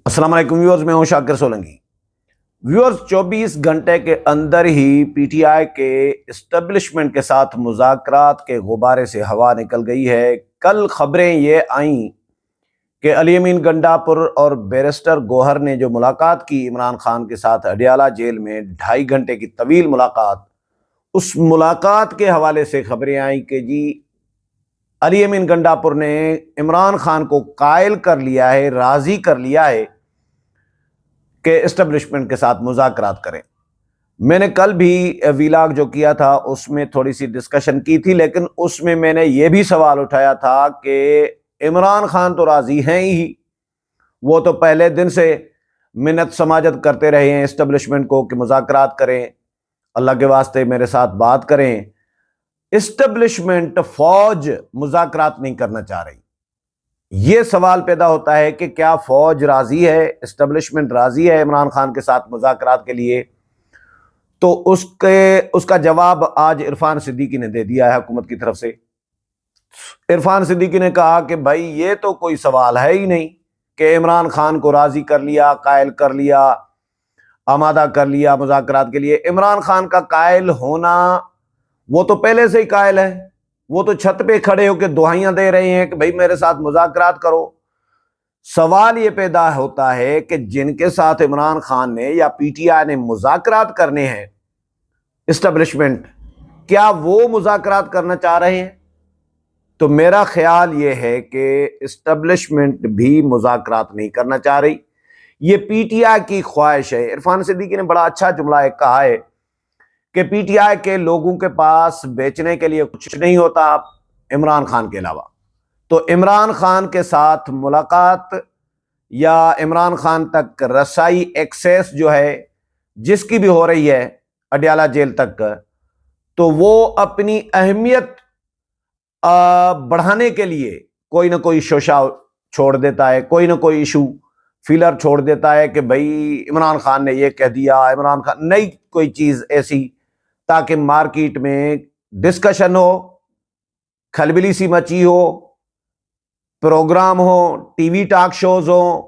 السلام علیکم ویورز، میں ہوں شاکر سولنگی۔ ویورز، 24 گھنٹے کے اندر ہی پی ٹی آئی کے اسٹیبلشمنٹ کے ساتھ مذاکرات کے غبارے سے ہوا نکل گئی ہے۔ کل خبریں یہ آئیں کہ علی امین گنڈا پور اور بیرسٹر گوہر نے جو ملاقات کی عمران خان کے ساتھ اڈیالہ جیل میں 2.5 گھنٹے کی طویل ملاقات، اس ملاقات کے حوالے سے خبریں آئیں کہ جی علی امین گنڈا پور نے عمران خان کو قائل کر لیا ہے، راضی کر لیا ہے کہ اسٹیبلشمنٹ کے ساتھ مذاکرات کریں۔ میں نے کل بھی ویلاگ جو کیا تھا اس میں تھوڑی سی ڈسکشن کی تھی، لیکن اس میں نے یہ بھی سوال اٹھایا تھا کہ عمران خان تو راضی ہیں ہی، وہ تو پہلے دن سے منت سماجت کرتے رہے ہیں اسٹیبلشمنٹ کو کہ مذاکرات کریں، اللہ کے واسطے میرے ساتھ بات کریں۔ اسٹیبلشمنٹ، فوج مذاکرات نہیں کرنا چاہ رہی۔ یہ سوال پیدا ہوتا ہے کہ کیا فوج راضی ہے، اسٹیبلشمنٹ راضی ہے عمران خان کے ساتھ مذاکرات کے لیے؟ تو اس کا جواب آج عرفان صدیقی نے دے دیا ہے حکومت کی طرف سے۔ عرفان صدیقی نے کہا کہ بھائی یہ تو کوئی سوال ہے ہی نہیں کہ عمران خان کو راضی کر لیا، قائل کر لیا، آمادہ کر لیا مذاکرات کے لیے۔ عمران خان کا قائل ہونا، وہ تو پہلے سے ہی قائل ہے، وہ تو چھت پہ کھڑے ہو کے دعائیاں دے رہے ہیں کہ بھائی میرے ساتھ مذاکرات کرو۔ سوال یہ پیدا ہوتا ہے کہ جن کے ساتھ عمران خان نے یا پی ٹی آئی نے مذاکرات کرنے ہیں اسٹیبلشمنٹ، کیا وہ مذاکرات کرنا چاہ رہے ہیں؟ تو میرا خیال یہ ہے کہ اسٹیبلشمنٹ بھی مذاکرات نہیں کرنا چاہ رہی، یہ پی ٹی آئی کی خواہش ہے۔ عرفان صدیقی نے بڑا اچھا جملہ ایک کہا ہے کہ پی ٹی آئی کے لوگوں کے پاس بیچنے کے لیے کچھ نہیں ہوتا عمران خان کے علاوہ۔ تو عمران خان کے ساتھ ملاقات یا عمران خان تک رسائی، ایکسیس جو ہے جس کی بھی ہو رہی ہے اڈیالہ جیل تک، تو وہ اپنی اہمیت بڑھانے کے لیے کوئی نہ کوئی شوشہ چھوڑ دیتا ہے، کوئی نہ کوئی ایشو فیلر چھوڑ دیتا ہے کہ بھائی عمران خان نے یہ کہہ دیا، عمران خان نئی کوئی چیز ایسی، تاکہ مارکیٹ میں ڈسکشن ہو، کھلبلی سی مچی ہو، پروگرام ہو، ٹی وی ٹاک شوز ہو۔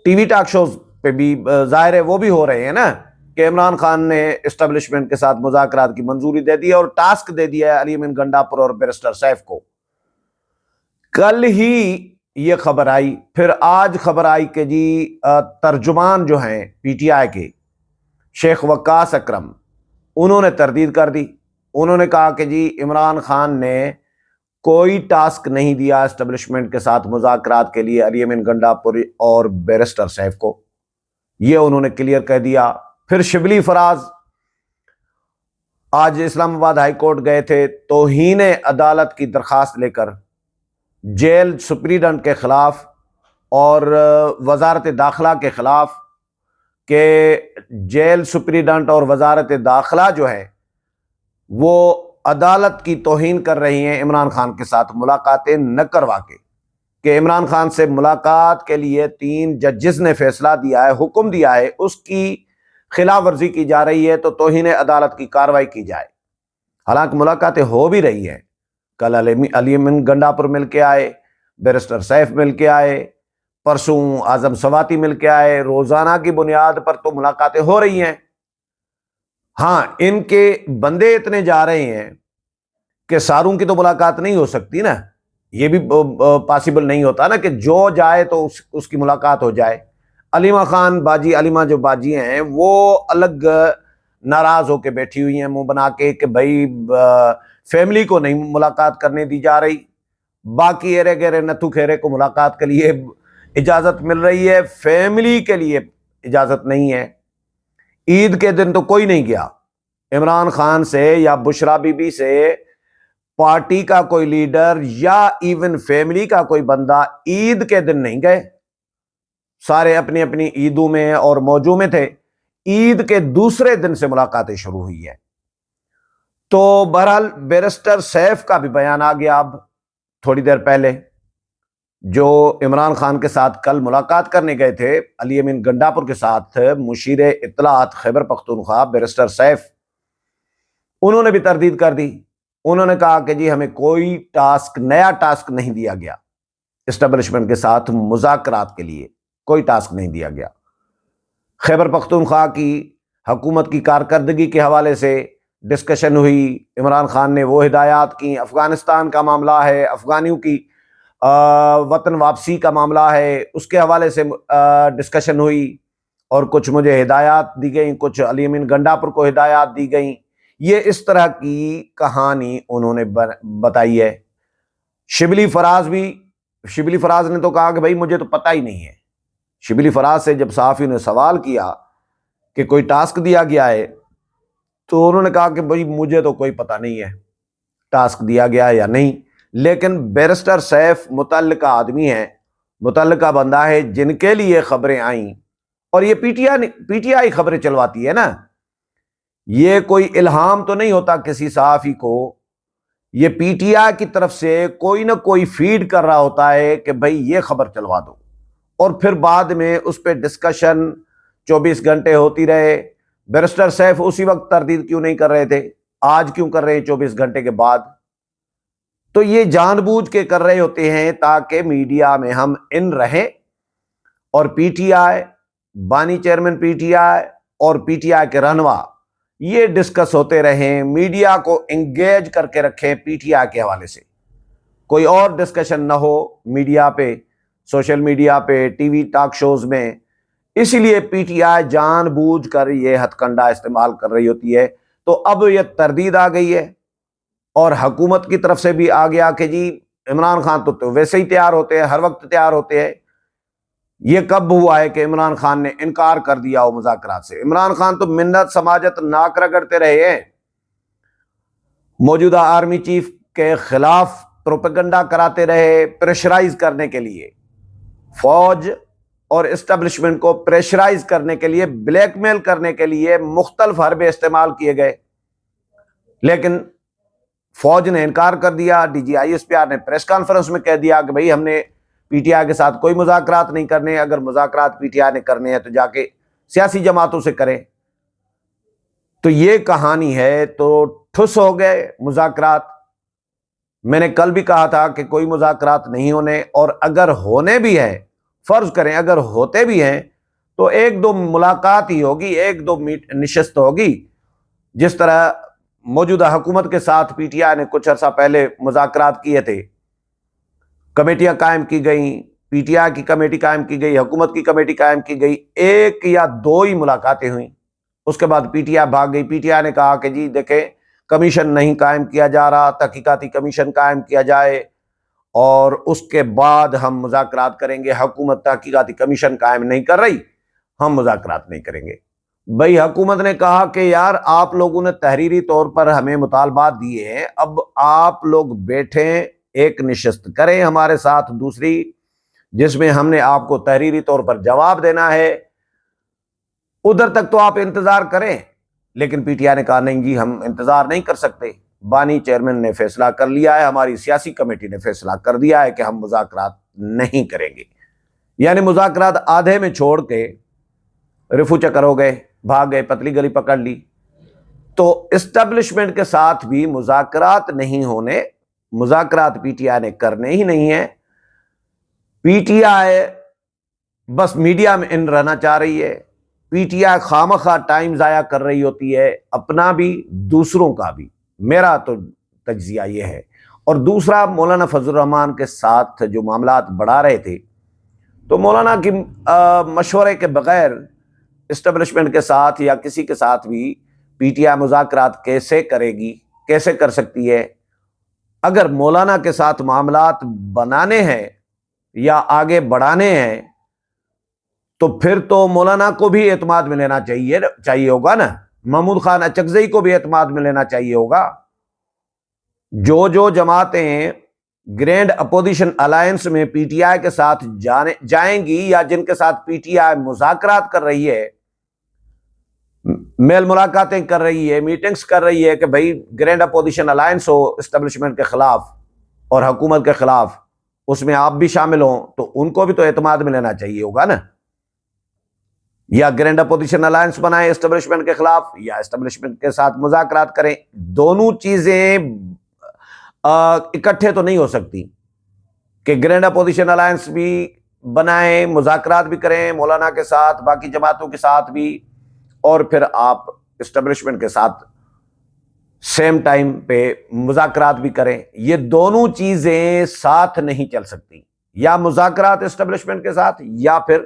ٹی وی ٹاک شوز پہ بھی ظاہر ہے وہ بھی ہو رہے ہیں نا کہ عمران خان نے اسٹیبلشمنٹ کے ساتھ مذاکرات کی منظوری دے دی اور ٹاسک دے دیا ہے علی امین گنڈا پور اور بیرسٹر سیف کو۔ کل ہی یہ خبر آئی، پھر آج خبر آئی کہ جی ترجمان جو ہیں پی ٹی آئی کے شیخ وقاص اکرم، انہوں نے تردید کر دی۔ انہوں نے کہا کہ جی عمران خان نے کوئی ٹاسک نہیں دیا اسٹیبلشمنٹ کے ساتھ مذاکرات کے لیے علی امین گنڈا پور اور بیرسٹر سیف کو، یہ انہوں نے کلیئر کہہ دیا۔ پھر شبلی فراز آج اسلام آباد ہائی کورٹ گئے تھے توہین عدالت کی درخواست لے کر جیل سپریڈنٹ کے خلاف اور وزارت داخلہ کے خلاف، کہ جیل سپریڈنٹ اور وزارت داخلہ جو ہے وہ عدالت کی توہین کر رہی ہیں عمران خان کے ساتھ ملاقاتیں نہ کروا کے، کہ عمران خان سے ملاقات کے لیے 3 ججز نے فیصلہ دیا ہے، حکم دیا ہے، اس کی خلاف ورزی کی جا رہی ہے تو توہین عدالت کی کارروائی کی جائے۔ حالانکہ ملاقاتیں ہو بھی رہی ہیں، کل علی امین گنڈا پور مل کے آئے، بیرسٹر سیف مل کے آئے، پرسوں اعظم سواتی مل کے آئے، روزانہ کی بنیاد پر تو ملاقاتیں ہو رہی ہیں۔ ہاں، ان کے بندے اتنے جا رہے ہیں کہ ساروں کی تو ملاقات نہیں ہو سکتی نا، یہ بھی پاسبل نہیں ہوتا نا کہ جو جائے تو اس کی ملاقات ہو جائے۔ علیمہ خان باجی، علیمہ جو باجی ہیں وہ الگ ناراض ہو کے بیٹھی ہوئی ہیں منہ بنا کے کہ بھائی فیملی کو نہیں ملاقات کرنے دی جا رہی، باقی ایرے گیرے نتھو کھیرے کو ملاقات کے لیے اجازت مل رہی ہے، فیملی کے لیے اجازت نہیں ہے۔ عید کے دن تو کوئی نہیں گیا عمران خان سے یا بشرا بی بی سے، پارٹی کا کوئی لیڈر یا ایون فیملی کا کوئی بندہ عید کے دن نہیں گئے، سارے اپنی اپنی عیدوں میں اور موجوں میں تھے۔ عید کے دوسرے دن سے ملاقاتیں شروع ہوئی ہیں۔ تو بہرحال بیرسٹر سیف کا بھی بیان آ گیا اب تھوڑی دیر پہلے، جو عمران خان کے ساتھ کل ملاقات کرنے گئے تھے علی امین گنڈا پور کے ساتھ، مشیر اطلاعات خیبر پختونخوا بیرسٹر سیف، انہوں نے بھی تردید کر دی۔ انہوں نے کہا کہ جی ہمیں کوئی نیا ٹاسک نہیں دیا گیا اسٹیبلشمنٹ کے ساتھ مذاکرات کے لیے۔ کوئی ٹاسک نہیں دیا گیا۔ خیبر پختونخوا کی حکومت کی کارکردگی کے حوالے سے ڈسکشن ہوئی، عمران خان نے وہ ہدایات کی، افغانستان کا معاملہ ہے، افغانیوں کی وطن واپسی کا معاملہ ہے، اس کے حوالے سے ڈسکشن ہوئی، اور کچھ مجھے ہدایات دی گئیں، کچھ علی امین گنڈاپور کو ہدایات دی گئیں۔ یہ اس طرح کی کہانی انہوں نے بتائی ہے۔ شبلی فراز نے تو کہا کہ بھائی مجھے تو پتہ ہی نہیں ہے۔ شبلی فراز سے جب صحافیوں نے سوال کیا کہ کوئی ٹاسک دیا گیا ہے تو انہوں نے کہا کہ بھائی مجھے تو کوئی پتہ نہیں ہے ٹاسک دیا گیا ہے یا نہیں، لیکن بیرسٹر سیف متعلقہ آدمی ہے، متعلقہ بندہ ہے جن کے لیے خبریں آئیں، اور یہ پی ٹی آئی خبریں چلواتی ہے نا، یہ کوئی الہام تو نہیں ہوتا کسی صحافی کو، یہ پی ٹی آئی کی طرف سے کوئی نہ کوئی فیڈ کر رہا ہوتا ہے کہ بھائی یہ خبر چلوا دو، اور پھر بعد میں اس پہ ڈسکشن 24 گھنٹے ہوتی رہے۔ بیرسٹر سیف اسی وقت تردید کیوں نہیں کر رہے تھے، آج کیوں کر رہے ہیں 24 گھنٹے کے بعد؟ تو یہ جان بوجھ کے کر رہے ہوتے ہیں تاکہ میڈیا میں ہم ان رہیں، اور پی ٹی آئی، بانی چیئرمین پی ٹی آئی اور پی ٹی آئی کے رہنما یہ ڈسکس ہوتے رہیں، میڈیا کو انگیج کر کے رکھیں پی ٹی آئی کے حوالے سے، کوئی اور ڈسکشن نہ ہو میڈیا پہ، سوشل میڈیا پہ، ٹی وی ٹاک شوز میں۔ اسی لیے پی ٹی آئی جان بوجھ کر یہ ہتھ کنڈا استعمال کر رہی ہوتی ہے۔ تو اب یہ تردید آ گئی ہے، اور حکومت کی طرف سے بھی آ گیا کہ جی عمران خان تو ویسے ہی تیار ہوتے ہیں، ہر وقت تیار ہوتے ہیں۔ یہ کب ہوا ہے کہ عمران خان نے انکار کر دیا ہو مذاکرات سے؟ عمران خان تو منت سماجت ناک رگڑتے رہے ہیں، موجودہ آرمی چیف کے خلاف پروپیگنڈا کراتے رہے، پریشرائز کرنے کے لیے، فوج اور اسٹیبلشمنٹ کو پریشرائز کرنے کے لیے، بلیک میل کرنے کے لیے مختلف حربے استعمال کیے گئے، لیکن فوج نے انکار کر دیا۔ D G I S P R نے پریس کانفرنس میں کہہ دیا کہ بھئی ہم نے پی ٹی آئی کے ساتھ کوئی مذاکرات نہیں کرنے، اگر مذاکرات پی ٹی آئی نے کرنے ہیں تو جا کے سیاسی جماعتوں سے کریں۔ تو یہ کہانی ہے، تو ٹھس ہو گئے مذاکرات۔ میں نے کل بھی کہا تھا کہ کوئی مذاکرات نہیں ہونے، اور اگر ہونے بھی ہیں، فرض کریں اگر ہوتے بھی ہیں تو 1-2 ملاقات ہی ہوگی، 1-2 نشست ہوگی، جس طرح موجودہ حکومت کے ساتھ پی ٹی آئی نے کچھ عرصہ پہلے مذاکرات کیے تھے، کمیٹیاں قائم کی گئیں، پی ٹی آئی کی کمیٹی قائم کی گئی، حکومت کی کمیٹی قائم کی گئی، 1 یا 2 ہی ملاقاتیں ہوئیں، اس کے بعد پی ٹی آئی بھاگ گئی۔ پی ٹی آئی نے کہا کہ جی دیکھیں کمیشن نہیں قائم کیا جا رہا، تحقیقاتی کمیشن قائم کیا جائے اور اس کے بعد ہم مذاکرات کریں گے۔ حکومت تحقیقاتی کمیشن قائم نہیں کر رہی، ہم مذاکرات نہیں کریں گے۔ بھئی حکومت نے کہا کہ یار آپ لوگوں نے تحریری طور پر ہمیں مطالبات دیے ہیں، اب آپ لوگ بیٹھیں، ایک نشست کریں ہمارے ساتھ دوسری، جس میں ہم نے آپ کو تحریری طور پر جواب دینا ہے، ادھر تک تو آپ انتظار کریں۔ لیکن پی ٹی آئی نے کہا نہیں جی ہم انتظار نہیں کر سکتے، بانی چیئرمین نے فیصلہ کر لیا ہے، ہماری سیاسی کمیٹی نے فیصلہ کر دیا ہے کہ ہم مذاکرات نہیں کریں گے۔ یعنی مذاکرات آدھے میں چھوڑ کے رفو چکر ہو گئے، بھاگ گئے، پتلی گلی پکڑ لی۔ تو اسٹیبلشمنٹ کے ساتھ بھی مذاکرات نہیں ہونے، مذاکرات پی ٹی آئی نے کرنے ہی نہیں ہے۔ پی ٹی آئی بس میڈیا میں ان رہنا چاہ رہی ہے، پی ٹی آئی خامخواہ ٹائم ضائع کر رہی ہوتی ہے، اپنا بھی دوسروں کا بھی، میرا تو تجزیہ یہ ہے۔ اور دوسرا، مولانا فضل الرحمان کے ساتھ جو معاملات بڑھا رہے تھے، تو مولانا کی مشورے کے بغیر اسٹیبلشمنٹ کے ساتھ یا کسی کے ساتھ بھی پی ٹی آئی مذاکرات کیسے کرے گی، کیسے کر سکتی ہے؟ اگر مولانا کے ساتھ معاملات بنانے ہیں یا آگے بڑھانے ہیں تو پھر تو مولانا کو بھی اعتماد میں لینا چاہیے ہوگا نا، محمود خان اچکزئی کو بھی اعتماد میں لینا چاہیے ہوگا۔ جو جماعتیں گرینڈ اپوزیشن الائنس میں پی ٹی آئی کے ساتھ جائیں گی یا جن کے ساتھ پی ٹی آئی مذاکرات کر رہی ہے، میل ملاقاتیں کر رہی ہے، میٹنگز کر رہی ہے کہ بھئی گرینڈ اپوزیشن الائنس ہو اسٹیبلشمنٹ کے خلاف اور حکومت کے خلاف، اس میں آپ بھی شامل ہوں، تو ان کو بھی تو اعتماد میں لینا چاہیے ہوگا نا۔ یا گرینڈ اپوزیشن الائنس بنائیں اسٹیبلشمنٹ کے خلاف، یا اسٹیبلشمنٹ کے ساتھ مذاکرات کریں۔ دونوں چیزیں اکٹھے تو نہیں ہو سکتی کہ گرینڈ اپوزیشن الائنس بھی بنائیں، مذاکرات بھی کریں مولانا کے ساتھ، باقی جماعتوں کے ساتھ بھی، اور پھر آپ اسٹیبلشمنٹ کے ساتھ سیم ٹائم پہ مذاکرات بھی کریں۔ یہ دونوں چیزیں ساتھ نہیں چل سکتی، یا مذاکرات اسٹیبلشمنٹ کے ساتھ یا پھر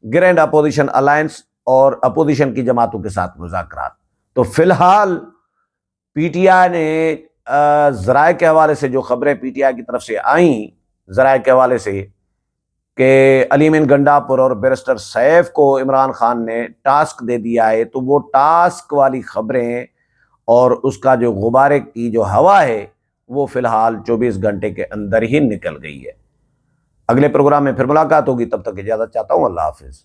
گرینڈ اپوزیشن الائنس اور اپوزیشن کی جماعتوں کے ساتھ مذاکرات۔ تو فی الحال پی ٹی آئی نے ذرائع کے حوالے سے جو خبریں پی ٹی آئی کی طرف سے آئیں، ذرائع کے حوالے سے کہ علیم گنڈاپور اور بیرسٹر سیف کو عمران خان نے ٹاسک دے دیا ہے، تو وہ ٹاسک والی خبریں اور اس کا جو غبارے کی جو ہوا ہے وہ فی الحال 24 گھنٹے کے اندر ہی نکل گئی ہے۔ اگلے پروگرام میں پھر ملاقات ہوگی، تب تک اجازت چاہتا ہوں، اللہ حافظ۔